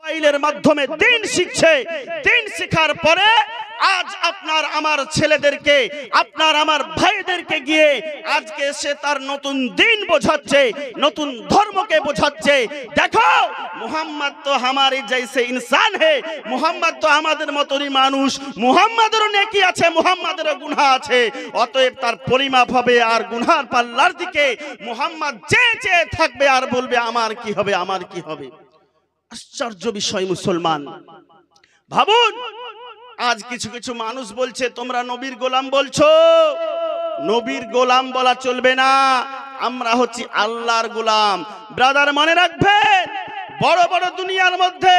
মোবাইলের মাধ্যমে দিন শিখছে। দিন শেখার পরে আজ আপনার আমার ছেলেদেরকে, আপনার আমার ভাইদেরকে গিয়ে আজকে সে তার নতুন দিন বোঝাচ্ছে, নতুন ধর্মকে বোঝাচ্ছে। দেখো, মুহাম্মদ তো হামারে জৈসে ইনসান হে, মুহাম্মদ তো আমাদের মতনই মানুষ, মুহাম্মাদেরও নেকি আছে, মুহাম্মাদেরও গুনাহ আছে। অতএব তার পরিমাপ হবে আর গুনার পাল্লার দিকে মুহাম্মদ চেয়ে থাকবে আর বলবে আমার কি হবে, আমার কি হবে। আশ্চর্য বিষয় মুসলমান। ভাবুন, আজ কিছু কিছু মানুষ বলছে তোমরা নবীর গোলাম বলছো। নবীর গোলাম বলা চলবে না, আমরা হচ্ছি আল্লাহর গোলাম। ব্রাদার, মনে রাখবেন, বড় বড় দুনিয়ার মধ্যে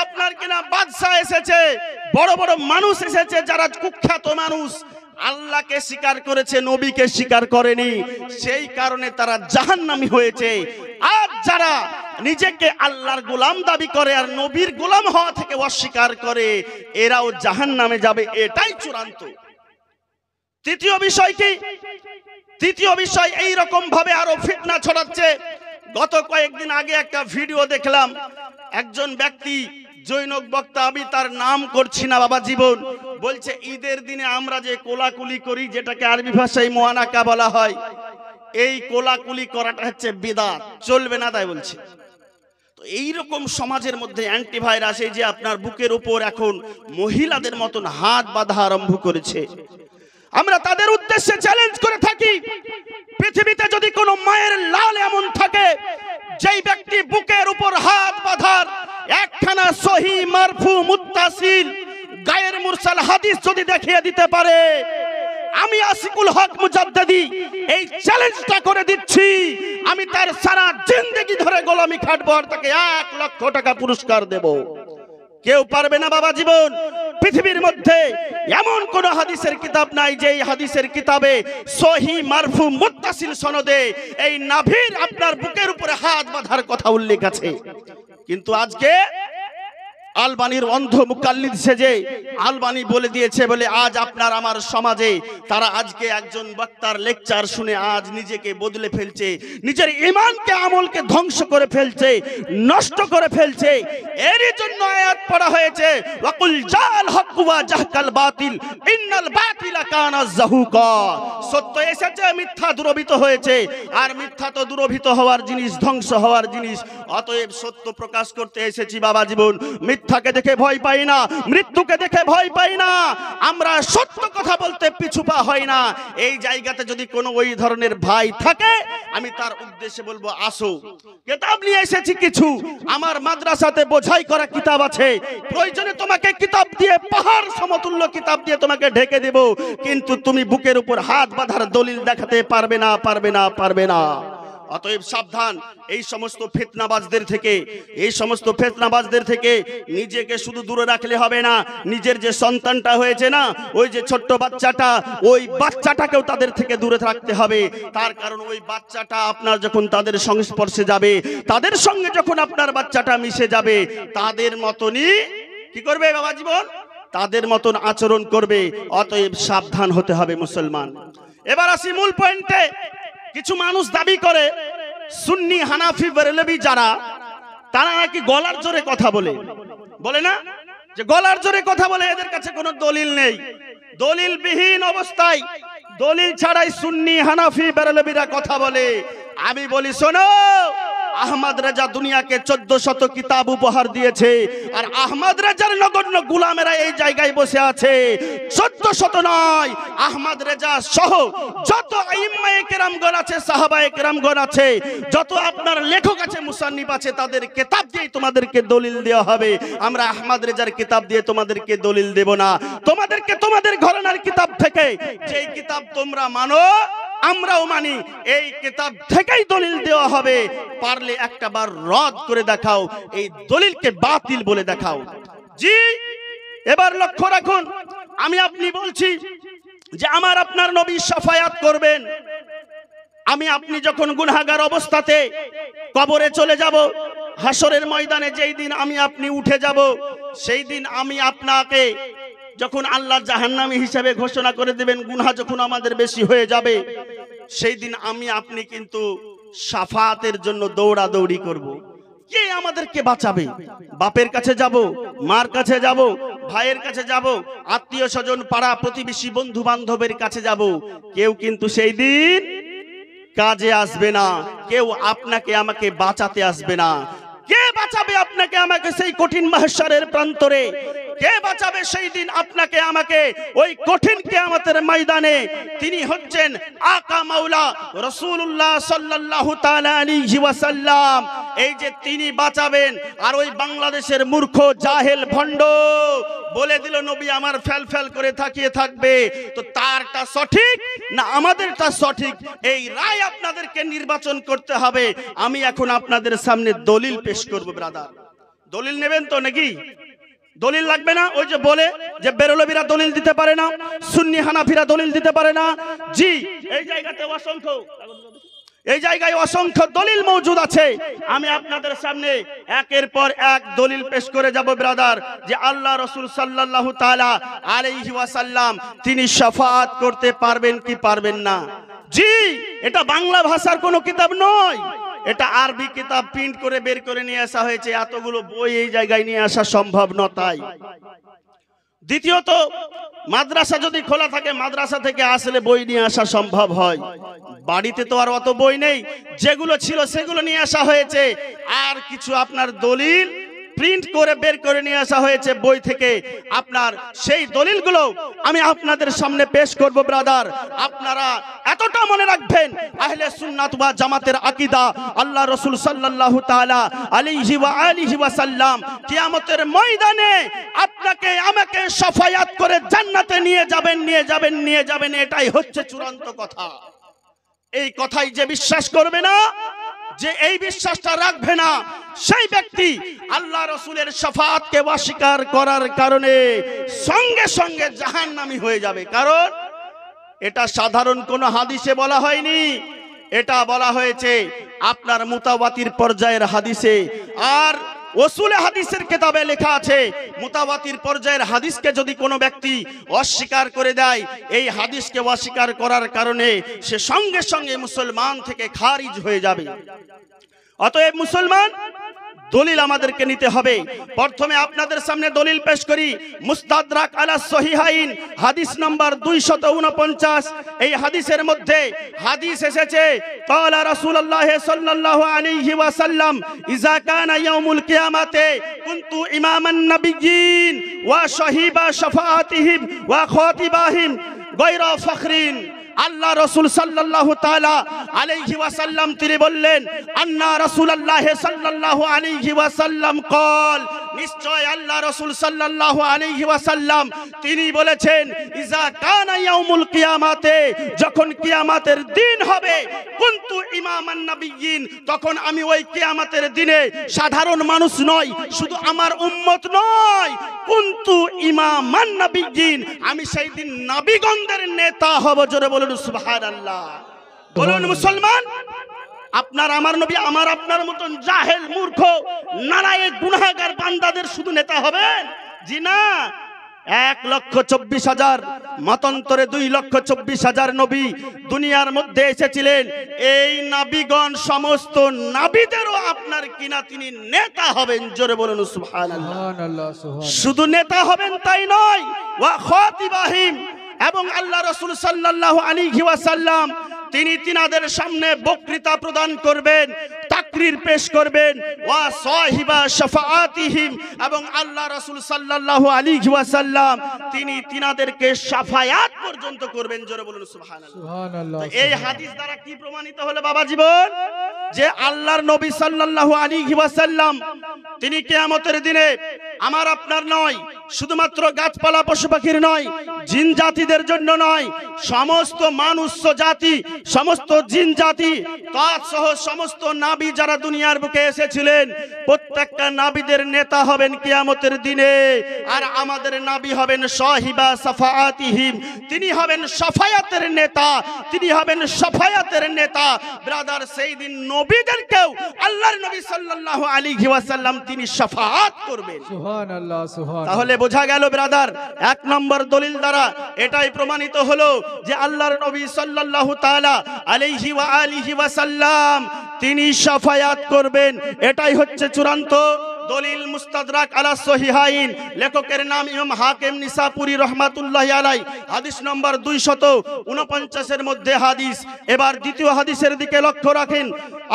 আপনার কিনা বাদশা এসেছে, বড় বড় মানুষ এসেছে যারা কুখ্যাত মানুষ, আল্লাহকে স্বীকার করেছে, নবীকে স্বীকার করেনি, সেই কারণে তারা জাহান্নামী হয়েছে। আর যারা নিজেকে আল্লাহর গোলাম দাবি করে আর নবীর গোলাম হওয়া থেকে অস্বীকার করে, এরাও জাহান্নামে যাবে, এটাই চূড়ান্ত। তৃতীয় বিষয় কি? তৃতীয় বিষয়, এই রকম ভাবে আরো ফিতনা ছড়াচ্ছে। গত কয়েকদিন আগে একটা ভিডিও দেখলাম, একজন ব্যক্তি জৈনক বক্তা, আমি তার নাম করছি না বাবা জীবন, বলছে ঈদের দিনে আমরা যে কোলাকুলি করি, যেটাকে আরবি ভাষায় মুআনাকা বলা হয়, এই কোলাকুলি করাটা হচ্ছে বিদআত, চলবে না, তাই বলছে। তো এইরকম সমাজের মধ্যে অ্যান্টিভাইরাস, এই যে আপনার বুকের উপর এখন মহিলাদের মতন হাত বাঁধা আরম্ভ করেছে, আমরা তাদের উদ্দেশ্যে চ্যালেঞ্জ করে থাকি, পৃথিবীতে যদি কোনো মায়ের লাল এমন থাকে যেই ব্যক্তি বুকের উপর হাত বাঁধার একখানা সহি মারফু মুত্তাসিল গায়ের মুরসাল হাদিস যদি দেখিয়ে দিতে পারে, আমি আসিকুল হক মুজাদ্দিদি এই চ্যালেঞ্জটা করে দিচ্ছি, আমি তার সারা জিন্দেগি ধরে গোলামি খাটবো আর তাকে 1 লক্ষ টাকা পুরস্কার দেব। কেউ পারবে না বাবা জীবন। পৃথিবীর মধ্যে এমন কোন হাদিসের কিতাব নাই যে হাদিসের কিতাবে সহি মারফু মুত্তাসিল সনদে এই নাভির আপনার বুকের উপরে হাত বাঁধার কথা উল্লেখ আছে। কিন্তু আজকে আলবানির অন্ধ মুকাল্লিদ সেজে আলবানি বলে দিয়েছে বলে আজ আপনার আমার সমাজে তারা আজকে একজন বক্তার লেকচার শুনে আজ নিজেকে বদলে ফেলছে, নিজের ঈমানকে আমলকে ধ্বংস করে ফেলছে, নষ্ট করে ফেলছে। এরই জন্য আয়াত পড়া হয়েছে, ওয়াকুল জাল হক ওয়া জাহকাল বাতিল ইন্নাল বাতিলা কানা যাহুকা। সত্য এসেছে, মিথ্যা দুরভিত হয়েছে, আর মিথ্যা তো দুরভিত হওয়ার জিনিস, ধ্বংস হওয়ার জিনিস। অতএব সত্য প্রকাশ করতে এসেছি বাবা জীবন। মিথ্যাকে দেখে ভয় পাই না, মৃত্যুকে দেখে ভয় পাই না, আমরা সত্য কথা বলতে পিছু পা হয় না। এই জায়গাতে যদি কোনো ওই ধরনের ভাই থাকে, আমি তার উদ্দেশ্যে বলবো আসো, কিতাব নিয়ে এসেছি কিছু, আমার মাদ্রাসাতে বোঝাই করা কিতাব আছে, প্রয়োজনে তোমাকে কিতাব দিয়ে পাহাড় সমতুল্য কিতাব দিয়ে তোমাকে ঢেকে দেব, কিন্তু তুমি বুকের উপর হাত বাঁধার দলিল দেখাতে পারবে না, পারবে না, পারবে না। অতএব সাবধান এই সমস্ত ফিতনাবাজদের থেকে, এই সমস্ত ফিতনাবাজদের থেকে নিজেকে শুধু দূরে রাখলে হবে না, নিজের যে সন্তানটা হয়েছে না, ওই যে ছোট্ট বাচ্চাটা, ওই বাচ্চাটাকেও তাদের থেকে দূরে রাখতে হবে। তার কারণ ওই বাচ্চাটা আপনার যখন তাদের সংস্পর্শে যাবে, তাদের সঙ্গে যখন আপনার বাচ্চাটা মিশে যাবে, তাদের মতনই কি করবে বাবা জীবন, তাদের মতন আচরণ করবে। অতএব সাবধান হতে হবে মুসলমান। এবার আসি মূল পয়েন্টে। কিছু মানুষ দাবি করে সুন্নি হানাফি বেরেলভি যারা, তারা নাকি গলার জোরে কথা বলে, বলে না যে গলার জোরে কথা বলে, এদের কাছে কোনো দলিল নেই। দলিলবিহীন অবস্থায়, দলিল ছাড়াই সুন্নি হানাফি বেরেলভিরা কথা বলে। আমি বলি শোনো, আহমদ রেজা দুনিয়াকে 1400 কিতাব উপহার দিয়েছে, আর আহমদ রেজার নগণ্য গোলামেরা এই জায়গায় বসে আছে। 1400 নয়, আহমদ রেজা সহ যত আইম্মায়ে কেরামগণ আছে, সাহাবায়ে কেরামগণ আছে, যত আপনার লেখক আছে, মুসান্নিফ আছে, তাদের কিতাব দিয়ে তোমাদেরকে দলিল দেওয়া হবে। আমরা আহমদ রেজার কিতাব দিয়ে তোমাদেরকে দলিল দেব না। তোমাদেরকে তোমাদের ঘরানার কিতাব থেকে, যেই কিতাব তোমরা মানো আমরাও মানি, এই কিতাব থেকেই দলিল দেওয়া হবে। পারলে একটা বার রদ করে দেখাও, এই দলিলকে বাতিল বলে দেখাও। জি, এবার লক্ষ্য রাখুন, আমি আপনি বলছি যে আমার আপনার নবী শাফায়াত করবেন। আমি আপনি যখন গুনাহগার অবস্থাতে কবরে চলে যাব, হাসরের ময়দানে যেই দিন আমি আপনি উঠে যাব, সেই দিন আমি আপনাকে যখন আল্লাহ জাহান্নামী হিসেবে ঘোষণা করে দেবেন, গুনাহ যখন আমাদের বেশি হয়ে যাবে, সেই দিন আমি আপনি কিন্তু শাফাতের জন্য দৌড়াদৌড়ি করব। কে আমাদেরকে বাঁচাবে? বাপের কাছে যাব, মার কাছে যাব, ভাইয়ের কাছে যাব, আত্মীয় স্বজন, পাড়া প্রতিবেশী, বন্ধু বান্ধবের কাছে যাব, কেউ কিন্তু সেই দিন কাজে আসবে না। কেউ আপনাকে আমাকে বাঁচাতে আসবে না। কে বাঁচাবে আপনাকে আমাকে সেই কঠিন মাহশরের প্রান্তরে? কে বাঁচাবে সেই দিন আপনাকে আমাকে ওই কঠিন কিয়ামতের ময়দানে? তিনি হচ্ছেন আকা মাওলা রাসূলুল্লাহ সাল্লাল্লাহু তাআলা আলাইহি ওয়াসাল্লাম। এই যে তিনি বাঁচাবেন, আর ওই বাংলাদেশের মূর্খ জাহেল ভণ্ড বলে দিল নবী আমার ফেল ফেল করে তাকিয়ে থাকবে, তো তারটা সঠিক না আমাদেরটা সঠিক? এই রায় আপনাদেরকে নির্বাচন করতে হবে। আমি এখন আপনাদের সামনে দলিল পেশ করব। ব্রাদার, দলিল নেবেন তো নাকি? দলিল লাগবে না? ওই যে বলে যে বেরলভীরা দলিল দিতে পারে না, সুন্নি হানাফিরা দলিল দিতে পারে না। জি, এই জায়গায় অসংখ্য দলিল মওজুদ আছে। আমি আপনাদের সামনে একের পর এক দলিল পেশ করে যাব ব্রাদার, যে আল্লাহ রাসূল সাল্লাল্লাহু তাআলা আলাইহি ওয়াসাল্লাম তিনি শাফাআত করতে পারবেন কি পারবেন না। জি, এটা বাংলা ভাষার কোনো কিতাব নয়, এটা আরবি কিতাব প্রিন্ট করে বের করে নিয়ে আসা হয়েছে। এতগুলো বই এই জায়গায় নিয়ে আসা সম্ভব নয়। তাই দ্বিতীয়ত, মাদ্রাসা যদি খোলা থাকে, মাদ্রাসা থেকে আসলে বই নিয়ে আসা সম্ভব হয়। বাড়িতে তো আর অত বই নেই, যেগুলো ছিল সেগুলো নিয়ে আসা হয়েছে। আর কিছু আপনার দলিল প্রিন্ট করে বের করে নিয়ে আসা হয়েছে বই থেকে। আপনার সেই দলিলগুলো আমি আপনাদের সামনে পেশ করব ব্রাদার। আপনারা এতটা মনে রাখবেন, আহলে সুন্নাত ওয়াল জামাতের আকীদা, আল্লাহ রাসূল সাল্লাল্লাহু তাআলা আলাইহি ওয়া আলিহি ওয়াসাল্লাম কিয়ামতের ময়দানে আপনাকে আমাকে শাফায়াত করে জান্নাতে নিয়ে যাবেন, নিয়ে যাবেন, নিয়ে যাবেন। এটাই হচ্ছে চূড়ান্ত কথা। এই কথাই যে বিশ্বাস করবে না, যে এই বিশ্বাসটা রাখবে না, সেই ব্যক্তি আল্লাহ রাসূলের শাফাআতকে অস্বীকার করার কারণে সঙ্গে সঙ্গে জাহান্নামী হয়ে যাবে। কারণ এটা সাধারণ কোনো হাদিসে বলা হয়নি, এটা বলা হয়েছে আপনার মুতাওয়াতির পর্যায়ের হাদিসে। আর উসুলে হাদিসের কিতাবে লেখা আছে, মুতাওয়াতির পর্যায়ের হাদিসকে যদি কোনো ব্যক্তি অস্বীকার করে দেয়, এই হাদিসকে অস্বীকার করার কারণে সে সঙ্গে সঙ্গে মুসলমান থেকে খারিজ হয়ে যাবে। অতএব মুসলমান, দলিল আমাদেরকে নিতে হবে। প্রথমে আপনাদের সামনে দলিল পেশ করি। মুস্তাদরাক আলা সহিহাইন হাদিস নাম্বার 249। এই হাদিসের মধ্যে হাদিস এসেছে, ক্বালা রাসূলুল্লাহ সাল্লাল্লাহু আলাইহি ওয়াসাল্লাম ইযা কানা ইয়াউমুল কিয়ামাতে কুনতু ইমামান নাবিয়্যিন ওয়া শাহিবা শাফাআতিহিম ওয়া খাতিবাহিম গায়রা ফখরিন। আল্লাহ রাসূল সাল্লাল্লাহু তাআলা আলাইহি ওয়াসাল্লাম তিনি বললেন, আন্না রাসূলুল্লাহ সাল্লাল্লাহু আলাইহি ওয়াসাল্লাম কল, নিশ্চয় আল্লাহ রাসূল সাল্লাল্লাহু আলাইহি ওয়াসাল্লাম তিনি বলেছেন, ইজা কানা ইয়াউমুল কিয়ামাতে, যখন কিয়ামতের দিন হবে, কুনতু ইমামান নাবিয়্যিন, তখন আমি ওই কিয়ামতের দিনে সাধারণ মানুষ নয়, শুধু আমার উম্মত নয়, কুনতু ইমামান নাবিয়্যিন, আমি সেই দিন নবীগণদের নেতা হব। জোরে বলুন সুবহানাল্লাহ। বলুন মুসলমান, আপনার আমার নবী আমার আপনার মতন জাহেল মূর্খ নালায়েক গুনাহগার বান্দাদের শুধু নেতা হবেন? জি না। 1,24,000 মতান্তরে 2,24,000 নবী দুনিয়ার মধ্যে এসেছিলেন। এই নবীগণ সমস্ত নবীদেরও আপনার কিনা তিনি নেতা হবেন। জোরে বলুন সুবহানাল্লাহ। শুধু নেতা হবেন তাই নয়, ওয়া খাতিবাহিম, এবং আল্লাহ রাসূল সাল্লাল্লাহু আলাইহি ওয়াসাল্লাম তিনি তিনাদের সামনে বক্তৃতা প্রদান করবেন, তাকরীর পেশ করবেন, ওয়া সাহিবা শাফাআতিহিম, এবং আল্লাহ রাসূল সাল্লাল্লাহু আলাইহি ওয়াসাল্লাম তিনি তিনাদেরকে শাফায়াত পর্যন্ত করবেন। জোরে বলুন সুবহানাল্লাহ। এই হাদিস দ্বারা কি প্রমাণিত হলো বাবা জীবন? যে আল্লাহর নবী সাল্লাল্লাহু আলাইহি ওয়াসাল্লাম তিনি কিয়ামতের দিনে আমার আপনার নয়, শুধুমাত্র গাছপালা পশু পাখির নয়, জিন জাতিদের জন্য নয়, সমস্ত মানুষ জাতি, সমস্ত জিন জাতি সহ সমস্ত নবী যারা দুনিয়ার বুকে এসেছিলেন, প্রত্যেকটা নবীদের নেতা হবেন কিয়ামতের দিনে। আর আমাদের নবী হবেন সাহিবা শাফাআতিহিম, তিনি হবেন শাফায়াতের নেতা, তিনি হবেন শাফায়াতের নেতা। ব্রাদার, সেই দিন নবীদেরকেও আল্লাহর নবী সাল্লাল্লাহু আলাইহি ওয়াসাল্লাম তিনি শাফাআত করবেন। সুবহানাল্লাহ, সুবহানাল্লাহ। তাহলে বোঝা গেল ব্রাদার, এক নম্বর দলিল দ্বারা এটাই প্রমাণিত হলো যে আল্লাহর নবী সাল্লাল্লাহু তাআলা আলাইহি ওয়া আলিহি ওয়াসাল্লাম তিনি শাফায়াত করবেন। এটাই হচ্ছে চূড়ান্ত দলিল। মুস্তাদরাক আলা সহিহাইন, লেখকের নাম ইমাম হাকিম নিসাপুরি রহমাতুল্লাহি আলাইহি, হাদিস নম্বর 249 এর মধ্যে হাদিস। এবার দ্বিতীয় হাদিসের দিকে লক্ষ্য রাখেন।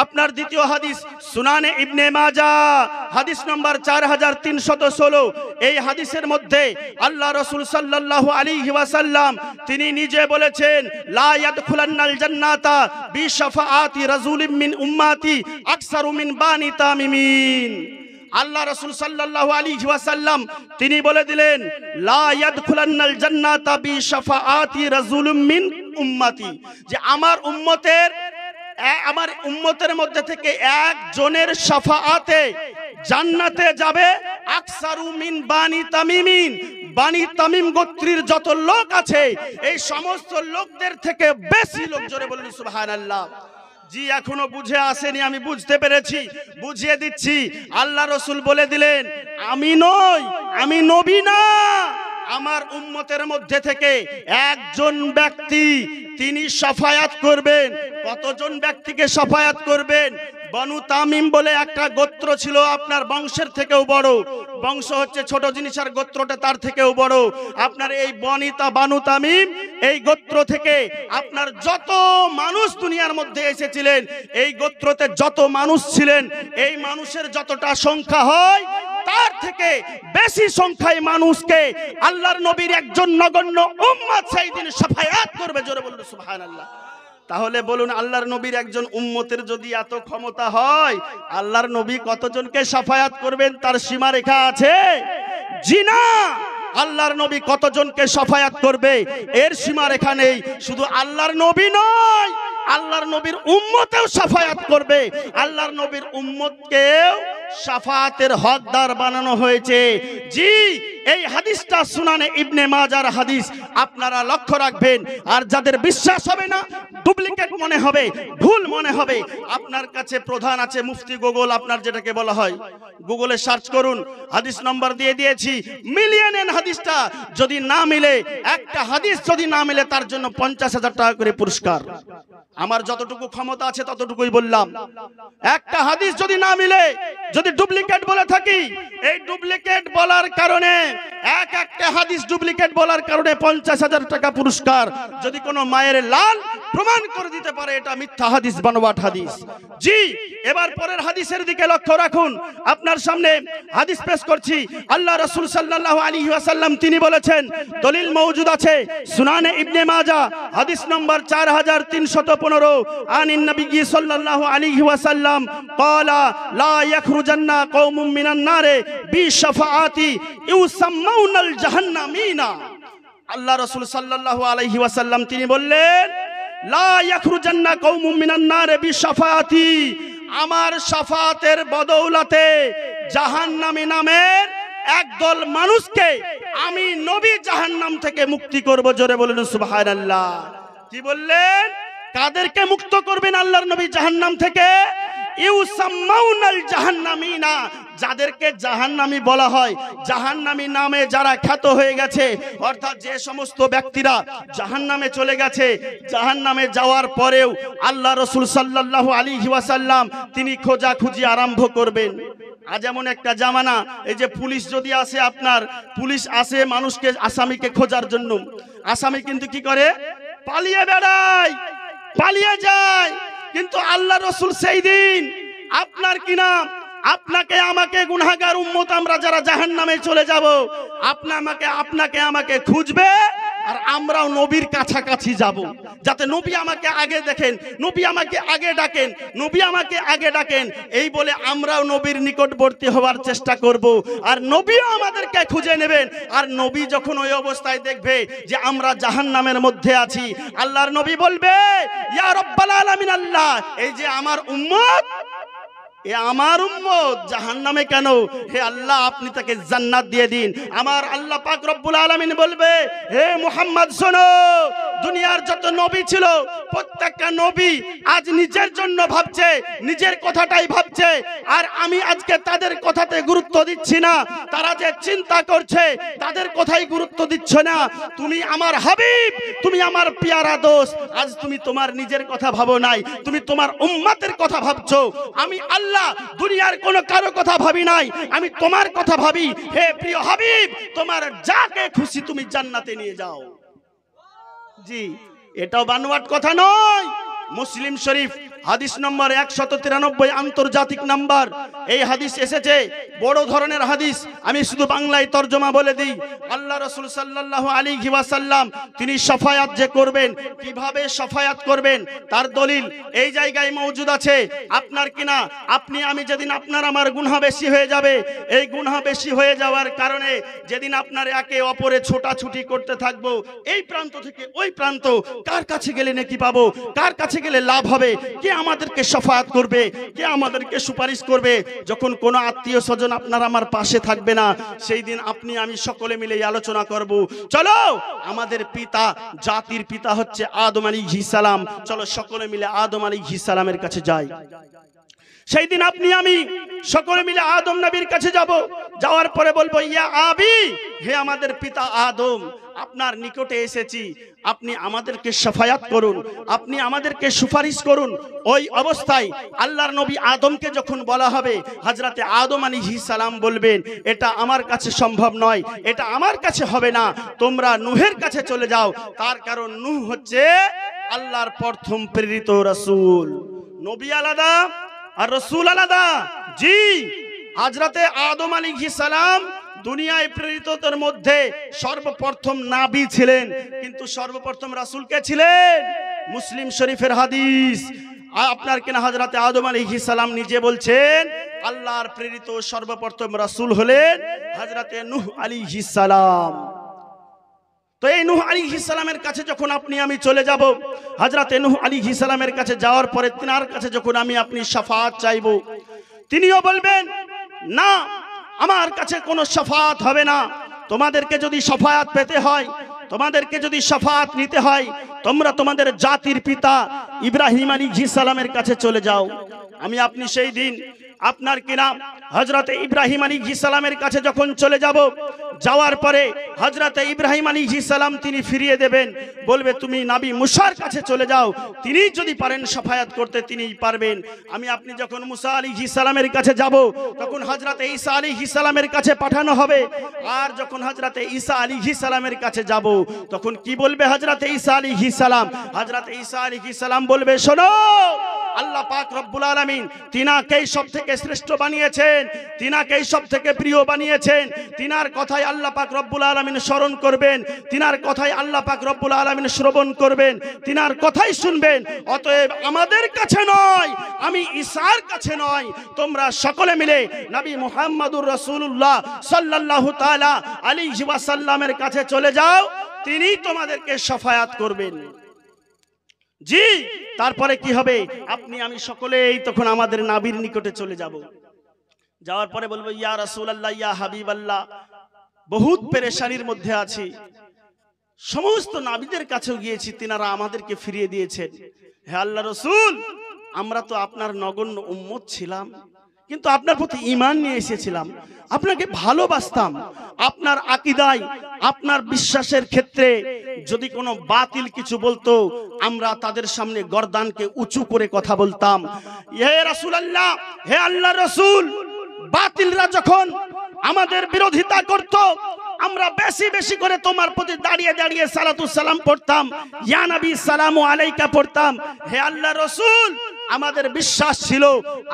আপনার দ্বিতীয় হাদিস সুনানে ইবনে মাজাহ, হাদিস নম্বর 4316। এই হাদিসের মধ্যে আল্লাহ রাসূল সাল্লাল্লাহু আলাইহি ওয়াসাল্লাম তিনি নিজে বলেছেন, লা ইয়াদখুলান্নাল জান্নাতা বিশাফাআতি রাজুলিন মিন উম্মতি আকসারু মিন বানি তামিমিন। আল্লাহ রাসূল সাল্লাল্লাহু আলাইহি ওয়াসাল্লাম তিনি বলে দিলেন, লা ইয়াদখুলান্নাল জান্নাতা বিশাফাআতি রাজুলিন মিন উম্মতি, যে আমার উম্মতের মধ্যে থেকে একজনের শাফাআতে জান্নাতে যাবে আকসারু মিন বানি তামিমিন, বানি তামিম গোত্রীর যত লোক আছে এই সমস্ত লোকদের থেকে বেশি লোক। জোরে বলুন সুবহানাল্লাহ। জি, এখনো বুঝে আসেনি, আমি বুঝতে পেরেছি, বুঝিয়ে দিচ্ছি। আল্লাহ রাসূল বলে দিলেন, আমি নই, আমি নবী না, আমার উম্মতের মধ্যে থেকে একজন ব্যক্তি তিনি শাফায়াত করবেন। কতজন ব্যক্তিকে শাফায়াত করবেন? বনু তামিম বলে একটা গোত্র ছিল, আপনার বংশের থেকেও বড়। বংশ হচ্ছে ছোট জিনিস, আর গোত্রটা তার থেকেও বড়। আপনার এই বানু তামিম এই গোত্র থেকে আপনার যত মানুষ দুনিয়ার মধ্যে এসেছিলেন, এই গোত্রতে যত মানুষ ছিলেন, এই মানুষের যতটা সংখ্যা হয় তার থেকে বেশি সংখ্যায় মানুষকে আল্লাহর নবীর একজন নগণ্য উম্মত সেই দিন শাফায়াত করবে। জোরে বলুন সুবহানাল্লাহ। তাহলে বলুন, আল্লাহর নবীর একজন উম্মতের যদি এত ক্ষমতা হয়, আল্লাহর নবী কতজনকে শাফায়াত করবেন তার সীমা রেখা আছে? জি না। আল্লাহর নবী কতজনকে শাফায়াত করবে এর সীমা রেখা নেই। শুধু আল্লাহর নবী নয়, আল্লাহর নবীর উম্মতেও শাফায়াত করবে। আল্লাহর নবীর উম্মতকেও শাফায়াতের হকদার বানানো হয়েছে। জি, এই হাদিসটা সুনানে ইবনে মাজার হাদিস, আপনারা লক্ষ্য রাখবেন। আর যাদের বিশ্বাস হবে না, ডুপ্লিকেট মনে হবে, ভুল মনে হবে, আপনার কাছে প্রধান আছে মুফতি গুগল, আপনার যেটাকে বলা হয়, গুগলে সার্চ করুন, হাদিস নম্বর দিয়ে দিয়েছি, মিলিয়ে নেন হাদিসটা। যদি না মিলে, একটা হাদিস যদি না মিলে, তার জন্য 50,000 টাকা করে পুরস্কার। আমার যতটুকু ক্ষমতা আছে ততটুকুই বললাম। একটা হাদিস যদি না মিলে, যদি ডুপ্লিকেট বলে থাকি, এই ডুপ্লিকেট বলার কারণে, একটা হাদিস ডুপ্লিকেট বলার কারণে 50,000 টাকা পুরস্কার। যদি কোনো মায়ের লাল প্রমাণ করে দিতে পারে এটা মিথ্যা হাদিস, বানোয়াট হাদিস। জি, এবার পরের হাদিসের দিকে লক্ষ্য রাখুন। আপনার সামনে হাদিস পেশ করছি। আল্লাহ রাসূল সাল্লাল্লাহু আলাইহি ওয়াসাল্লাম তিনি বলেছেন, দলিল মওজুদ আছে সুনানে ইবনে মাজাহ, হাদিস নম্বর 4315, আনিন নবী সাল্লাল্লাহু আলাইহি ওয়াসাল্লাম ক্বালা লা ইয়াখরুজান্না কওমুম মিনান নারে বিশাফাআতি ইউসাম্মাউনাল জাহান্নামিনা। আল্লাহ রাসূল সাল্লাল্লাহু আলাইহি ওয়াসাল্লাম তিনি বললেন, লা ইয়াখরুজান্না কওমুম মিনান নারে বিশাফাআতি, আমার শাফাতের বদৌলতে জাহান্নামী নামের একদল মানুষকে আমি নবী জাহান্নাম থেকে মুক্তি করব। জোরে বলুন সুবহানাল্লাহ। কি বললেন? কাদেরকে মুক্ত করবেন আল্লাহর নবী জাহান্নাম থেকে? ইউসাম্মাউনাল জাহান্নামিনা, যাদেরকে জাহান্নামী বলা হয়, জাহান্নামী নামে যারা খ্যাত হয়ে গেছে, অর্থাৎ যে সমস্ত ব্যক্তিরা জাহান্নামে চলে গেছে, জাহান্নামে যাওয়ার পরেও আল্লাহ রাসূল সাল্লাল্লাহু আলাইহি ওয়াসাল্লাম তিনি খোঁজাখুঁজি আরম্ভ করবেন। আজ এমন একটা জামানা, এই যে পুলিশ যদি আসে, আপনার পুলিশ আসে মানুষকে, আসামিকে খোঁজার জন্য, আসামি কিন্তু কি করে? পালিয়ে বেড়ায়, পালিয়ে যায়। কিন্তু আল্লাহ রাসূল সেই দিন আপনার কিনা, আপনাকে আমাকে, গুনাহগার উম্মত আমরা যারা জাহান্নামে চলে যাব, আপনাকে আমাকে খুঁজবে, আর আমরাও নবীর কাছাকাছি যাব, যাতে নবী আমাকে আগে দেখেন, নবী আমাকে আগে ডাকেন, নবী আমাকে আগে ডাকেন, এই বলে আমরাও নবীর নিকটবর্তী হওয়ার চেষ্টা করব। আর নবীও আমাদেরকে খুঁজে নেবেন। আর নবী যখন ওই অবস্থায় দেখবে যে আমরা জাহান্নামের মধ্যে আছি, আল্লাহর নবী বলবে, ইয়া রব্বাল আলামিন, আল্লাহ, এই যে আমার উম্মত, এ আমার উম্মত জাহান্নামে কেন? হে আল্লাহ, আপনি তাকে জান্নাত দিয়ে দিন। আমার আল্লাহ পাক রব্বুল আলামিন বলবে, হে মুহাম্মদ শোনো, দুনিয়ার যত নবী ছিল প্রত্যেকটা নবী আজ নিজের জন্য ভাবছে, নিজের কথাটাই ভাবছে। আর আমি আজকে তাদের কথাতে গুরুত্ব দিচ্ছি না, তারা যে চিন্তা করছে তাদের কথাই গুরুত্ব দিচ্ছ না। তুমি আমার হাবিব, তুমি আমার পিয়ারা দোস্ত, আজ তুমি তোমার নিজের কথা ভাবো নাই, তুমি তোমার উম্মতের কথা ভাবছো। আমি আল্লাহ দুনিয়ার কোনো কারো কথা ভাবি নাই, আমি তোমার কথা ভাবি। হে প্রিয় হাবিব, তোমার যাকে খুশি তুমি জান্নাতে নিয়ে যাও। জি, এটাও বানোয়াট কথা নয়। মুসলিম শরীফ হাদিস নম্বর 193 আন্তর্জাতিক নাম্বার। এই হাদিস এসেছে, বড় ধরনের হাদিস, আমি শুধু বাংলায় তরজমা বলে দিই। আল্লাহ রাসূল সাল্লাল্লাহু আলাইহি ওয়াসাল্লাম তিনি শাফায়াত যে করবেন, কিভাবে শাফায়াত করবেন তার দলিল এই জায়গায় মওজুদ আছে। আপনার কিনা আপনি আমি যেদিন আপনার আমার গুনাহ বেশি হয়ে যাবে, এই গুনাহ বেশি হয়ে যাওয়ার কারণে যেদিন আপনার একে অপরে ছোটাছুটি করতে থাকবো, এই প্রান্ত থেকে ওই প্রান্ত, কার কাছে গেলে নেকি পাবো, কার কাছে গেলে লাভ হবে, কে আমাদেরকে শাফায়াত করবে, কে আমাদেরকে সুপারিশ করবে। যখন কোনো আত্মীয় স্বজন আপনার আমার পাশে থাকবে না, সেই দিন আপনি আমি সকলে মিলে আলোচনা করব, চলো আমাদের পিতা, জাতির পিতা হচ্ছে আদম আলাইহিস সালাম, চলো সকলে মিলে আদম আলাইহিস সালামের কাছে যাই। সেই দিন আপনি আমি সকলে মিলে আদম নবীর কাছে যাব। যাওয়ার পরে বলবো, ইয়া আবি, হে আমাদের পিতা আদম, আপনার নিকটে এসেছি, আপনি আমাদেরকে শাফায়াত করুন, আপনি আমাদেরকে সুপারিশ করুন। ওই অবস্থায় আল্লাহর নবী আদমকে যখন বলা হবে, হযরতে আদম আলাইহিস সালাম বলবেন, এটা আমার কাছে সম্ভব নয়, এটা আমার কাছে হবে না, তোমরা নূহের কাছে চলে যাও। তার কারণ নূহ হচ্ছে আল্লাহর প্রথম প্রেরিত রাসূল। নবী আলাদা আর রাসূল আলাদা। জি, হযরতে আদম আলাইহিস সালাম দুনিয়ায় প্রেরিতদের মধ্যে সর্বপ্রথম নবী ছিলেন, কিন্তু সর্বপ্রথম রাসূল কে ছিলেন? মুসলিম শরীফের হাদিস, আপনার কিনা হযরতে আদম আলাইহিস সালাম নিজে বলছেন, আল্লাহর প্রেরিত সর্বপ্রথম রাসূল হলেন হযরতে নূহ আলাইহিস সালাম। তো এই নূহ আলাইহিস সালামের কাছে যখন আপনি আমি চলে যাব, হযরতে নূহ আলাইহিস সালামের কাছে যাওয়ার পরে তিনার কাছে যখন আমি আপনি শাফাআত চাইব, তিনিও বলবেন, না, আমার কাছে কোনো শাফাআত হবে না। তোমাদেরকে যদি শাফাআত পেতে হয়, তোমাদেরকে যদি শাফাআত নিতে হয়, তোমরা তোমাদের জাতির পিতা ইব্রাহিম আলাইহিস সালামের কাছে চলে যাও। আমি আপনি সেই দিন আপনার কিনা হযরতে ইব্রাহিম আলাইহিস সালামের কাছে যখন চলে যাব, যাওয়ার পরে হযরতে ইব্রাহিম আলাইহিস সালাম তিনি ফিরিয়ে দেবেন, বলবে তুমি নবী মুসার কাছে চলে যাও, তিনি যদি পারেন শাফায়াত করতে তিনিই পারবেন। আমি আপনি যখন মুসা আলাইহিস সালামের কাছে যাব, তখন হযরতে ঈসা আলাইহিস সালামের কাছে পাঠানো হবে। আর যখন হযরতে ঈসা আলাইহিস সালামের কাছে যাব, তখন কি বলবে হযরতে ঈসা আলাইহিস সালাম? হযরতে ঈসা আলাইহিস সালাম বলবে, শোনো, আল্লাহ পাক রব্বুল আলামিন তিনাকেই সবথেকে শ্রেষ্ঠ বানিয়েছেন, তিনাকেই সবথেকে প্রিয় বানিয়েছেন। তিনার কথাই আল্লাহ পাক রব্বুল আলামিন স্মরণ করবেন, তিনার কথাই আল্লাহ পাক রব্বুল আলামিন শ্রবণ করবেন, তিনার কথাই শুনবেন। অতএব আমাদের কাছে নয়, আমি ঈসার কাছে নয়, তোমরা সকলে মিলে নবী মুহাম্মদুর রাসূলুল্লাহ সাল্লাল্লাহু তাআলা আলাইহি ওয়াসাল্লামের কাছে চলে যাও, তিনি তোমাদেরকে শাফায়াত করবেন। জি, তারপরে কি হবে? আপনি আমি সকলেই তখন আমাদের নবীর নিকটে চলে যাব। যাওয়ার পরে বলবো, ইয়া রাসূলুল্লাহ, ইয়া হাবিবাল্লাহ, বহুত পেরেশানির মধ্যে আছি, সমস্ত নবীদের কাছেও গিয়েছি, তিনারা আমাদেরকে ফিরিয়ে দিয়েছেন। হে আল্লাহ রাসূল, আমরা তো আপনার নগণ্য উম্মত ছিলাম, কিন্তু আপনার প্রতি ঈমান নিয়ে এসেছিলাম, আপনাকে ভালোবাসতাম। আপনার আকীদায়, আপনার বিশ্বাসের ক্ষেত্রে যদি কোনো বাতিল কিছু বলতো, আমরা তাদের সামনে গর্দানকে উঁচু করে কথা বলতাম। হে রাসূলুল্লাহ, হে আল্লাহর রাসূল, বাতিলরা যখন আমাদের বিরোধিতা করত, আমরা বেশি বেশি করে তোমার প্রতি দাঁড়িয়ে দাঁড়িয়ে সালাতু সালাম পড়তাম, ইয়া নবী সালামু আলাইকা পড়তাম। হে আল্লাহর রাসূল, আমাদের বিশ্বাস ছিল,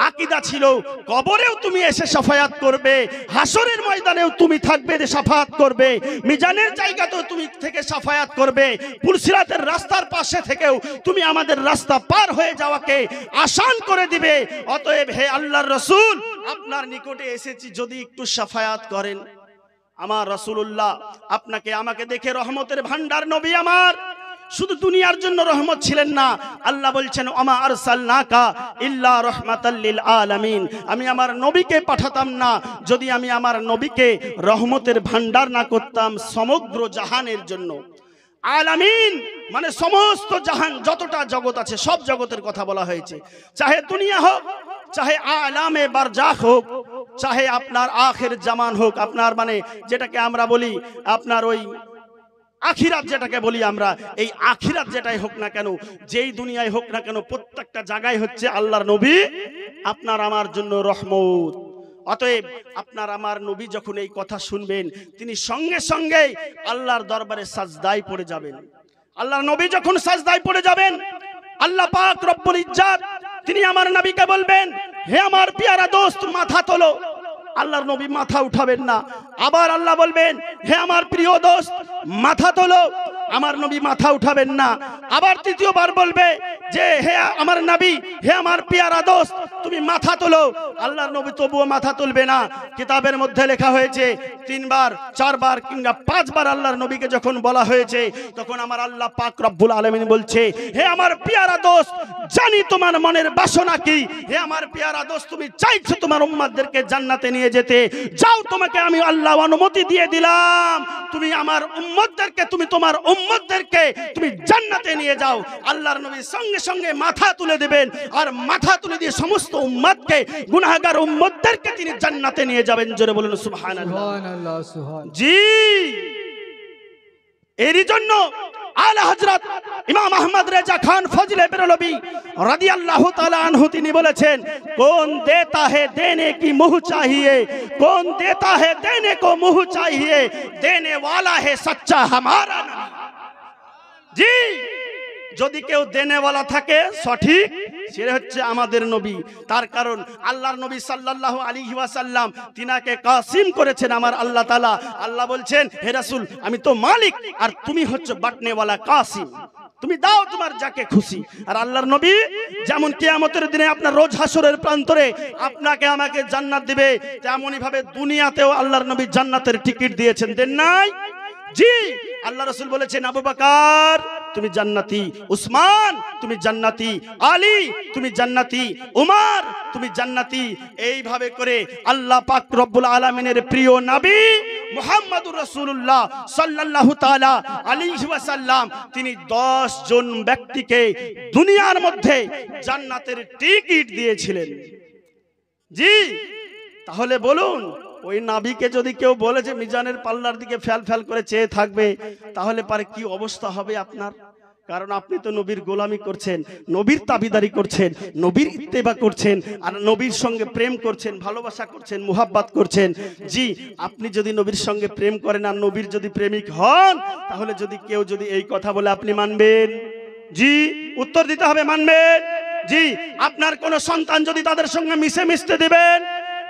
আকীদা ছিল, কবরেও তুমি এসে শাফায়াত করবে, হাসরের ময়দানেও তুমি থাকবে, শাফায়াত করবে, মিজানের জায়গাতেও তুমি থেকে শাফায়াত করবে, পুলসিরাতের রাস্তার পাশে থেকেও তুমি আমাদের রাস্তা পার হয়ে যাওয়াকে আসান করে দিবে। অতএব হে আল্লাহর রাসূল, আপনার নিকটে এসেছি, যদি একটু শাফায়াত করেন। আমার রাসূলুল্লাহ আপনাকে আমাকে দেখে রহমতের ভান্ডার নবী আমার, শুধু দুনিয়ার জন্য রহমত ছিলেন না, আল্লাহ বলছেন, ওমা আরসালনাকা ইল্লা রাহমাতাল লিল আলামিন, আমি আমার নবীকে পাঠাতাম না যদি আমি আমার নবীকে রহমতের ভান্ডার না করতাম সমগ্র জাহানের জন্য। আলামিন মানে সমস্ত জাহান যতটা জগৎ আছে সব জগতের কথা বলা হয়েছে, চাহে দুনিয়া হোক, চাহে আলামে বারজাখ হোক, চাহে আপনার আখির জামান হোক, আপনার মানে যেটাকে আমরা বলি আপনার ওই আখিরাত যেটাকে বলি আমরা, এই আখিরাত যেটাই হোক না কেন, যেই দুনিয়ায় হোক না কেন, প্রত্যেকটা জায়গায় হচ্ছে আল্লাহর নবী আপনার আমার জন্য রহমত। অতএব আপনার আমার নবী যখন এই কথা শুনবেন, তিনি সঙ্গে সঙ্গে আল্লাহর দরবারে সাজদায় পড়ে যাবেন। আল্লাহর নবী যখন সাজদায় পড়ে যাবেন, আল্লাহ পাক রব্বুল ইজ্জাত তিনি আমার নবীকে বলবেন, হে আমার পেয়ারা দোস্ত মাথা তোলো। আল্লাহর নবী মাথা উঠাবেন না। আবার আল্লাহ বলবেন, হে আমার প্রিয় দোস্ত মাথা তোলো। আমার নবী মাথা উঠাবেন না। আবার তৃতীয়বার বলবে যে হে আমার নবী, হে আমার পেয়ারা দোস্ত তুমি মাথা তোলো। আল্লাহর নবী তবুও মাথা তুলবে না। কিতাবের মধ্যে লেখা হয়েছে 3 বার 4 বার কিংবা 5 বার আল্লাহর নবীকে যখন বলা হয়েছে, তখন আমার আল্লাহ পাক রব্বুল আলামিন বলছে, হে আমার পেয়ারা দোস্ত জানি তোমার মনের বাসনা কি। হে আমার পেয়ারা দোস্ত তুমি চাইছো তোমার উম্মতদেরকে জান্নাতে নিয়ে যেতে, যাও তোমাকে আমি আল্লাহ অনুমতি দিয়ে দিলাম, তুমি আমার উম্মতদেরকে, তুমি তোমার উম্মতদেরকে তুমি জান্নাতে নিয়ে যাও। আল্লাহর নবী সঙ্গে সঙ্গে মাথা তুলে দেবেন, আর মাথা তুলে দিয়ে সমস্ত উম্মতকে, গুনাহগার উম্মতদেরকে তিনি জান্নাতে নিয়ে যাবেন। জোরে বলুন সুবহানাল্লাহ। সুবহানাল্লাহ, সুবহান। জি, এরই জন্য আলা হযরত ইমাম আহমদ রেজা খান ফজলে বেরলভী রাদিয়াল্লাহু তাআলা আনহু তিনি বলেছেন, কোন দেতা है देने की मुंह चाहिए, कौन देता है देने को मुंह चाहिए, देने वाला है सच्चा हमारा नबी। জি, যদি কেউ দেনেওয়ালা থাকে সঠিক, সে হচ্ছে আমাদের নবী। তার কারণ আল্লাহর নবী সাল্লাল্লাহু আলাইহি ওয়াসাল্লাম তিনাকে কাসিম করেছেন আমার আল্লাহ তাআলা। আল্লাহ বলছেন, হে রাসূল আমি তো মালিক, আর তুমি হচ্ছে বাটনেওয়ালা কাসিম, তুমি দাও তোমার যাকে খুশি। আর আল্লাহর নবী যেমন কিয়ামতের দিনে আপনার রোজ হাসরের প্রান্তরে আপনাকে আমাকে জান্নাত দিবে, তেমনই ভাবে দুনিয়াতেও আল্লাহর নবী জান্নাতের টিকিট দিয়েছেন, দেন নাই? জি, আল্লাহ রাসূল বলেছেন, আবু বকর তুমি জান্নাতি, উসমান তুমি জান্নাতি, আলী তুমি জান্নাতি, উমর তুমি জান্নাতি। এইভাবে করে আল্লাহ পাক রব্বুল আলামিনের প্রিয় নবী মুহাম্মদুর রাসূলুল্লাহ সাল্লাল্লাহু তাআলা আলাইহি ওয়াসাল্লাম তিনি 10 জন ব্যক্তিকে দুনিয়ার মধ্যে জান্নাতের টিকিট দিয়েছিলেন। জি, তাহলে বলুন, ওই নাবিকে যদি কেউ বলে যে মিজানের পাল্লার দিকে ফ্যাল ফ্যাল করে চেয়ে থাকবে, তাহলে পারে কি অবস্থা হবে আপনার? কারণ আপনি তো নবীর গোলামি করছেন, নবীর তাবিদারি করছেন, নবীর ইত্তেবা করছেন, আর নবীর সঙ্গে প্রেম করছেন, ভালোবাসা করছেন, মুহাব্বত করছেন। জি, আপনি যদি নবীর সঙ্গে প্রেম করেন আর নবীর যদি প্রেমিক হন, তাহলে যদি কেউ যদি এই কথা বলে আপনি মানবেন? জি, উত্তর দিতে হবে, মানবেন? জি, আপনার কোন সন্তান যদি তাদের সঙ্গে মিশতে দিবেন?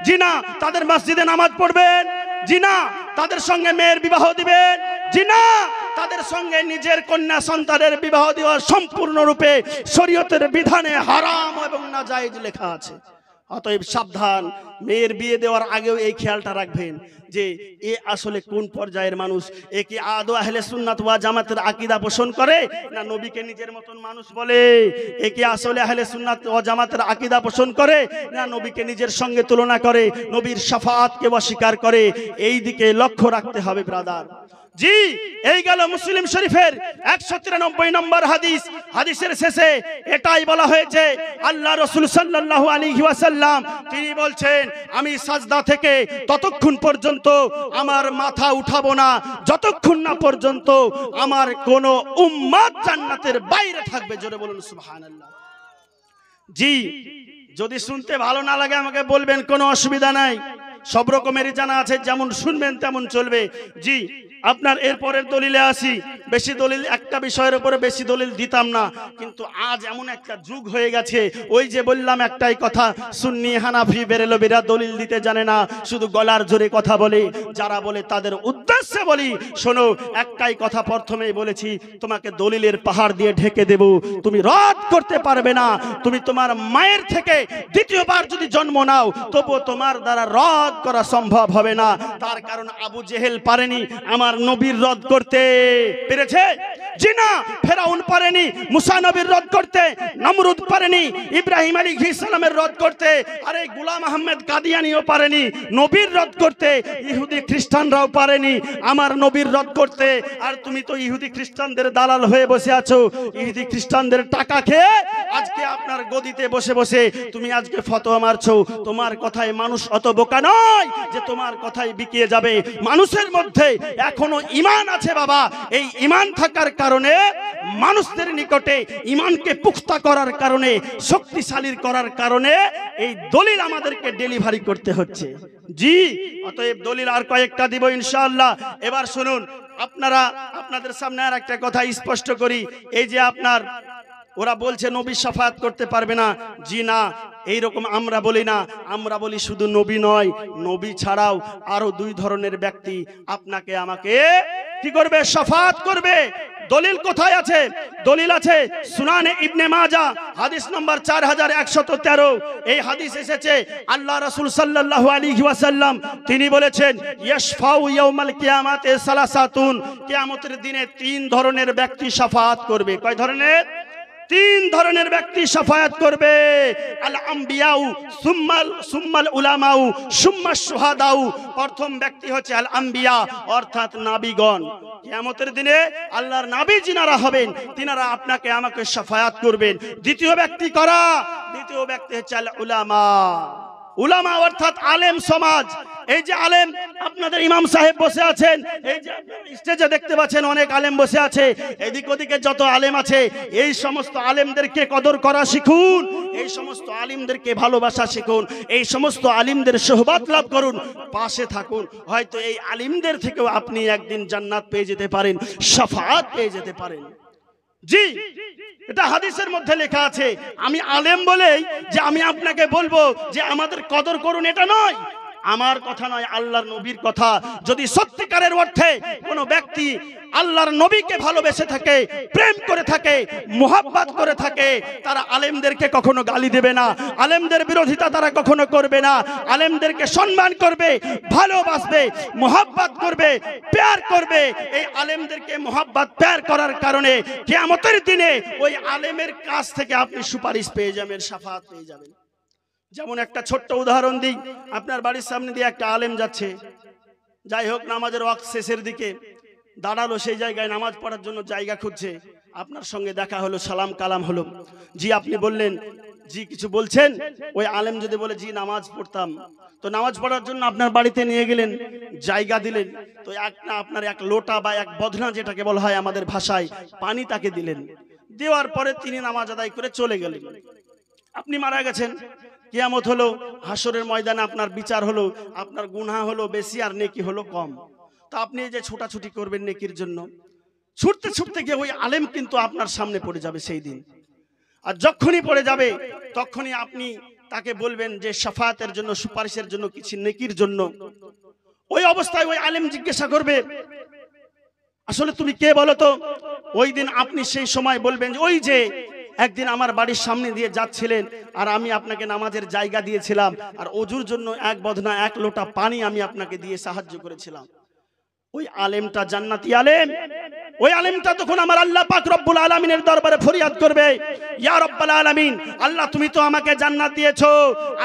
জি না। তাদের মসজিদে নামাজ পড়বেন? জি না। তাদের সঙ্গে মেয়ের বিবাহ দিবেন? জি না। তাদের সঙ্গে নিজের কন্যা সন্তানের বিবাহ দেওয়া সম্পূর্ণরূপে শরীয়তের বিধানে হারাম এবং নাজায়েজ লেখা আছে। অতএব সাবধান, মেয়ের বিয়ে দেওয়ার আগেও এই খেয়ালটা রাখবেন যে এ আসলে কোন পর্যায়ের মানুষ, এ কি আদৌ আহলে সুন্নাত ওয়া জামাতের আকীদা পোষণ করে, না নবীকে নিজের মতন মানুষ বলে? এ কি আসলে আহলে সুন্নাত ওয়া জামাতের আকীদা পোষণ করে, না নবীকে নিজের সঙ্গে তুলনা করে, নবীর শাফাআতকে অস্বীকার করে? এই দিকে লক্ষ্য রাখতে হবে ব্রাদার। জি, এই গেল মুসলিম শরীফের 193 নম্বর হাদিস। হাদিসের শেষে এটাই বলা হয়েছে, আল্লাহ রাসূল সাল্লাল্লাহু আলাইহি ওয়াসাল্লাম তিনি বলছেন, আমি সাজদা থেকে ততক্ষণ পর্যন্ত আমার মাথা উঠাবো না যতক্ষণ না পর্যন্ত আমার কোন উম্মত জান্নাতের বাইরে থাকবে। জোরে বলুন সুবহানাল্লাহ। জি, যদি শুনতে ভালো না লাগে আমাকে বলবেন, কোনো অসুবিধা নাই, সব রকমেরই জানা আছে, যেমন শুনবেন তেমন চলবে। জি, আপনার এরপরের দলিলে আসি। বেশি দলিল, একটা বিষয়ের উপরে বেশি দলিল দিতাম না, কিন্তু আজ এমন একটা যুগ হয়ে গেছে, ওই যে বললাম একটাই কথা, সুন্নি হানাফি বেরেলবিরা দলিল দিতে জানে না, শুধু গলার জোরে কথা বলে। যারা বলে তাদের উদ্দেশ্যে বলি, শোনো, একটাই কথা প্রথমেই বলেছি, তোমাকে দলিলের পাহাড় দিয়ে ঢেকে দেব, তুমি রদ করতে পারবে না। তুমি তোমার মায়ের থেকে দ্বিতীয়বার যদি জন্ম নাও, তবু তোমার দ্বারা রদ রদ করা সম্ভব হবে না। তার কারণ আবু জেহেল পারেনি আমার নবীর রদ করতে, পেরেছে? জি না। ফেরাউন পারেনি মুসা নবীর রদ করতে, নমরুদ পারেনি ইব্রাহিম আলাইহিস সালামের রদ করতে, আরে গোলাম আহমেদ কাদিয়ানিও পারেনি নবীর রদ করতে, ইহুদি খ্রিস্টানরাও পারেনি আমার নবীর রদ করতে। আর তুমি তো ইহুদি খ্রিস্টানদের দালাল হয়ে বসে আছো, ইহুদি খ্রিস্টানদের টাকা খেয়ে আজকে আপনার গদিতে বসে বসে তুমি আজকে ফতোয়া মারছো। তোমার কথায় মানুষ অত বোকা নয় যে তোমার কথায় বিকিয়ে যাবে। মানুষের মধ্যে এখনো ঈমান আছে বাবা। এই ঈমান থাকার কারণে মানুষদের নিকটে ঈমানকে পুখতা করার কারণে, শক্তিশালী করার কারণে এই দলিল আমাদেরকে ডেলিভারি করতে হচ্ছে। জি, অতএব দলিল আর কয়েকটা দিব ইনশাআল্লাহ। এবার শুনুন, আপনাদের সামনে আর একটা কথা স্পষ্ট করি। এই যে আপনার ওরা বলছে নবী শাফায়াত করতে পারবে না, জি না, এইরকম আমরা বলি না। আমরা বলি শুধু নবী নয়, নবী ছাড়াও আরো দুই ধরনের ব্যক্তি আপনাকে আমাকে কি করবে? শাফায়াত করবে। দলিল কোথায় আছে? দলিল আছে সুনানে ইবনে মাজাহ হাদিস নম্বর 4113। এই হাদিস এসেছে আল্লাহ রাসূল সাল্লাল্লাহু আলাইহি ওয়াসাল্লাম তিনি বলেছেন, ইয়াশফাউ ইয়াউমাল কিয়ামাতে সালাসাতুন, কিয়ামতের দিনে তিন ধরনের ব্যক্তি শাফায়াত করবে। কয় ধরনের? তিন ধরনের ব্যক্তি শাফায়াত করবে। আল আম্বিয়াউ সুম্মাল উলামাউ সুম্মাশ শুহাদাউ। প্রথম ব্যক্তি হচ্ছে আল আম্বিয়া, অর্থাৎ নবীগণ। কিয়ামতের দিনে আল্লাহর নবী যিনারা হবেন তিনারা আপনাকে আমাকে শাফায়াত করবেন। দ্বিতীয় ব্যক্তি হচ্ছে আল উলামা। উলামা অর্থাৎ আলেম সমাজ। এই যে আলেম, আপনাদের ইমাম সাহেব বসে আছেন, এই যে স্টেজে দেখতে পাচ্ছেন অনেক আলেম বসে আছে, এদিক ওদিকে যত আলেম আছে এই সমস্ত আলেমদেরকে কদর করা শিখুন, এই সমস্ত আলিমদেরকে ভালোবাসা শিখুন, এই সমস্ত আলিমদের সোহবত লাভ করুন, পাশে থাকুন। হয়তো এই আলিমদের থেকেও আপনি একদিন জান্নাত পেয়ে যেতে পারেন, শাফাআত পেয়ে যেতে পারেন। জি, এটা হাদিসের মধ্যে লেখা আছে। আমি আলেম বলেই যে আমি আপনাকে বলবো যে আমাদের কদর করুন, এটা নয়। আমার কথা নয়, আল্লাহর নবীর কথা। যদি সত্যিকারের অর্থে কোনো ব্যক্তি আল্লাহর নবীকে ভালোবেসে থাকে, প্রেম করে থাকে, মুহাব্বত করে থাকে, তারা আলেমদেরকে কখনো গালি দেবে না, আলেমদের বিরোধিতা তারা কখনো করবে না, আলেমদেরকে সম্মান করবে, ভালোবাসবে, মুহাব্বত করবে, প্যার করবে। এই আলেমদেরকে মুহাব্বত প্যার করার কারণে কিয়ামতের দিনে ওই আলেমের কাছ থেকে আপনি সুপারিশ পেয়ে যাবেন, শাফাআত পেয়ে যাবেন। যেমন একটা ছোট্ট উদাহরণ দিই, আপনার বাড়ির সামনে দিয়ে একটা আলেম যাচ্ছে, যাই হোক নামাজের ওয়াক্ত শেষের দিকে দাঁড়ালো, সেই জায়গায় নামাজ পড়ার জন্য জায়গা খুঁজছে, আপনার সঙ্গে দেখা হলো, সালাম কালাম হলো। জি, আপনি বললেন জি কিছু বলছেন? ওই আলেম যদি বলে জি নামাজ পড়তাম, তো নামাজ পড়ার জন্য আপনার বাড়িতে নিয়ে গেলেন, জায়গা দিলেন, তো আপনার এক লোটা বা এক বদনা যেটাকে বলা হয় আমাদের ভাষায়, পানি তাকে দিলেন, দেওয়ার পরে তিনি নামাজ আদায় করে চলে গেলেন। আপনি মারা গেছেন, কিয়ামত হলো, হাসরের ময়দানে আপনার বিচার হলো, আপনার গুনাহ হলো বেশি আর নেকি হলো কম। তো আপনি এই যে ছোটাছুটি করবেন নেকির জন্য, ছুটতে ছুটতে গিয়ে ওই আলেম কিন্তু আপনার সামনে পড়ে যাবে সেই দিন। আর যখনই পড়ে যাবে তখনই আপনি তাকে বলবেন যে শাফায়াতের জন্য, সুপারিশের জন্য, কিছু নেকির জন্য। ওই অবস্থায় ওই আলেম জিজ্ঞাসা করবে, আসলে তুমি কে বলো তো? ওই দিন আপনি সেই সময় বলবেন, ওই যে একদিন আমার বাড়ির সামনে দিয়ে যাচ্ছিলেন আর আমি আপনাকে নামাজের জায়গা দিয়েছিলাম, আর ওযুর জন্য এক বদনা এক লোটা পানি আমি আপনাকে দিয়ে সাহায্য করেছিলাম। ওই আলেমটা জান্নাতি আলেম। ওই আলেমটা তখন আমার আল্লাহ পাক রব্বুল আলামিনের দরবারে ফরিয়াদ করবে, ইয়া রব্বুল আলামিন, আল্লাহ তুমি তো আমাকে জান্নাত দিয়েছো,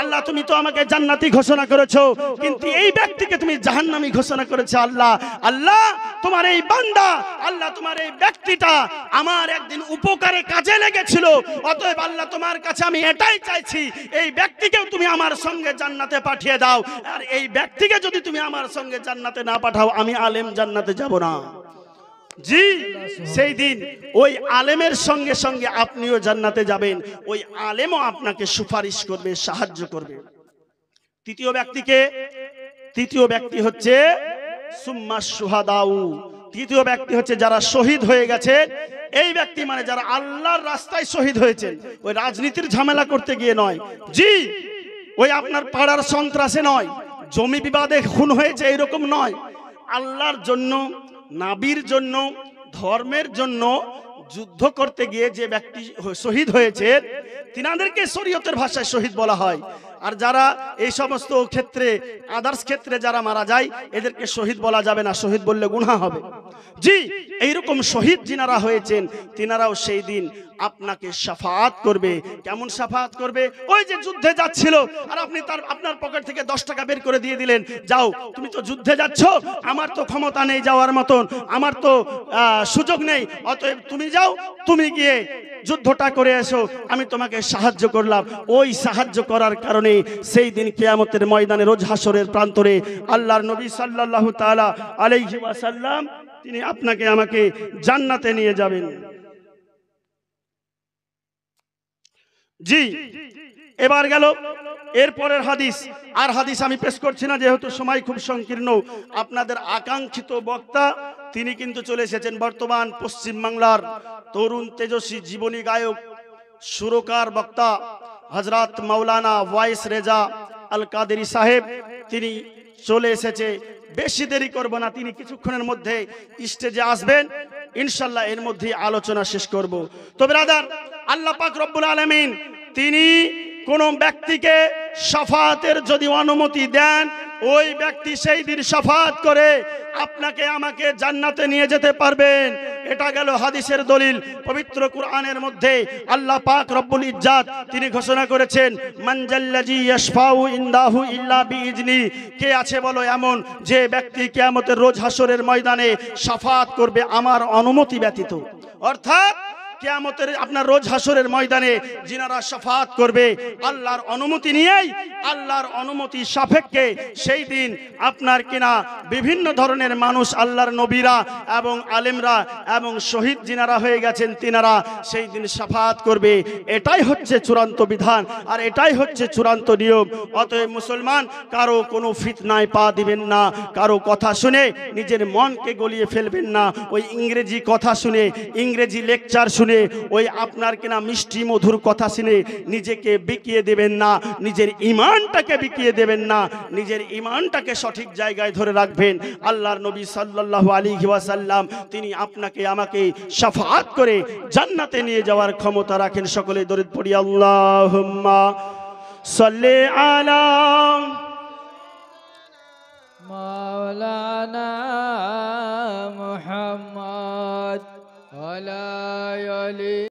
আল্লাহ তুমি তো আমাকে জান্নাতি ঘোষণা করেছো, কিন্তু এই ব্যক্তিকে তুমি জাহান্নামী ঘোষণা করেছো। আল্লাহ, আল্লাহ তোমার এই বান্দা, আল্লাহ তোমার এই ব্যক্তিটা আমার একদিন উপকারে কাজে লেগেছিল, অতএব আল্লাহ তোমার কাছে আমি এটাই চাইছি, এই ব্যক্তিকেও তুমি আমার সঙ্গে জান্নাতে পাঠিয়ে দাও। আর এই ব্যক্তিকে যদি তুমি আমার সঙ্গে জান্নাতে না পাঠাও, আমি আলেম জান্নাতে যাব না। জি, সেই দিন ওই আলেমের সঙ্গে সঙ্গে আপনিও জান্নাতে যাবেন, ওই আলেমও আপনাকে সুপারিশ করবে, সাহায্য করবে। তৃতীয় ব্যক্তি হচ্ছে সুম্মাশ শুহাদাউ। তৃতীয় ব্যক্তি হচ্ছে যারা শহীদ হয়ে গেছে। এই ব্যক্তি মানে যারা আল্লাহর রাস্তায় শহীদ হয়েছেন, ওই রাজনীতির ঝামেলা করতে গিয়ে নয়, জি ওই আপনার পাড়ার সন্ত্রাসে নয়, জমি বিবাদে খুন হয়েছে এরকম নয়, আল্লাহর জন্য, নবীর জন্য, ধর্মের জন্য যুদ্ধ করতে গিয়ে যে ব্যক্তি শহীদ হয়েছে তিনাদেরকে শরীয়তের ভাষায় শহীদ বলা হয়। আর যারা এই সমস্ত ক্ষেত্রে আদার্স ক্ষেত্রে যারা মারা যায় এদেরকে শহীদ বলা যাবে না, শহীদ বললে গুনাহ হবে। জি, এইরকম শহীদ যিনারা হয়েছেন তিনারাও সেই দিন আপনাকে শাফাআত করবে। কেমন শাফাআত করবে? ওই যে যুদ্ধে যাচ্ছিল আর আপনি আপনার পকেট থেকে 10 টাকা বের করে দিয়ে দিলেন, যাও তুমি তো যুদ্ধে যাচ্ছ, আমার তো ক্ষমতা নেই যাওয়ার মতন, আমার তো সুযোগ নেই, অতএব তুমি যাও, তুমি গিয়ে যুদ্ধটা করে এসো, আমি তোমাকে সাহায্য করলাম। ওই সাহায্য করার কারণে সেই দিন কিয়ামতের ময়দানে রোজ হাসরের প্রান্তরে আল্লাহর নবী সাল্লাল্লাহু তাআলা আলাইহি ওয়াসাল্লাম তিনি আপনাকে আমাকে জান্নাতে নিয়ে যাবেন। জি, এবার গেল এরপরের হাদিস। আর হাদিস আমি পেশ করছি না যেহেতু সময় খুব সংকীর্ণ। আপনাদের আকাঙ্ক্ষিত বক্তা তিনি কিন্তু চলে এসেছেন, বর্তমান পশ্চিম বাংলার তরুণ তেজস্বী জীবনী গায়ক সুরকার বক্তা হযরত মাওলানা ওয়াইস রেজা আল কাদেরী সাহেব, তিনি চলে এসেছে। বেশি দেরি করব না, তিনি কিছুক্ষণের মধ্যে স্টেজে আসবেন, ইনশাআল্লাহ এর মধ্যে আলোচনা শেষ করব। তো ব্রাদার, আল্লাহ পাক রব্বুল আলামিন তিনি কোন ব্যক্তিকে শাফাআতের যদি অনুমতি দেন, ওই ব্যক্তি সেই দিন শাফাআত করে আপনাকে আমাকে জান্নাতে নিয়ে যেতে পারবেন। এটা গেল হাদিসের দলিল। পবিত্র কুরআনের মধ্যে আল্লাহ পাক রব্বুল ইজ্জাত তিনি ঘোষণা করেছেন, মান জাল্লাযী ইয়াশফাউ ইনদাহু ইল্লা বিইজনি, কে আছে বলো এমন যে ব্যক্তি কিয়ামতের রোজ হাসরের ময়দানে শাফাআত করবে আমার অনুমতি ব্যতীত। অর্থাৎ কিয়ামতের আপনার রোজ হাসরের ময়দানে যিনারা শাফাআত করবে আল্লাহর অনুমতি নিয়েই, আল্লাহর অনুমতি সাপেক্ষে সেই দিন আপনার কিনা বিভিন্ন ধরনের মানুষ, আল্লাহর নবীরা এবং আলেমরা এবং শহীদ যিনারা হয়ে গেছেন তিনারা সেই দিন শাফাআত করবে। এটাই হচ্ছে চূড়ান্ত বিধান আর এটাই হচ্ছে চূড়ান্ত নিয়ম। অতএব মুসলমান, কারো কোনো ফিতনায় পা দিবেন না, কারো কথা শুনে নিজের মনকে গলিয়ে ফেলবেন না। ওই ইংরেজি কথা শুনে, ইংরেজি লেকচার শুনে, ওই আপনার কিনা মিষ্টি মধুর কথা শুনে নিজেকে বিকিয়ে দেবেন না, নিজের ঈমানটাকে বিকিয়ে দেবেন না, নিজের ঈমানটাকে সঠিক জায়গায় ধরে রাখবেন। আল্লাহর নবী সাল্লাল্লাহু আলাইহি ওয়াসাল্লাম তিনি আপনাকে আমাকে শাফাআত করে জান্নাতে নিয়ে যাওয়ার ক্ষমতা রাখেন। সকলে দরুদ পড়ি, আল্লাহুম্মা সাল্লি আলা মাওলানা মুহাম্মদ ওয়া আলা আলি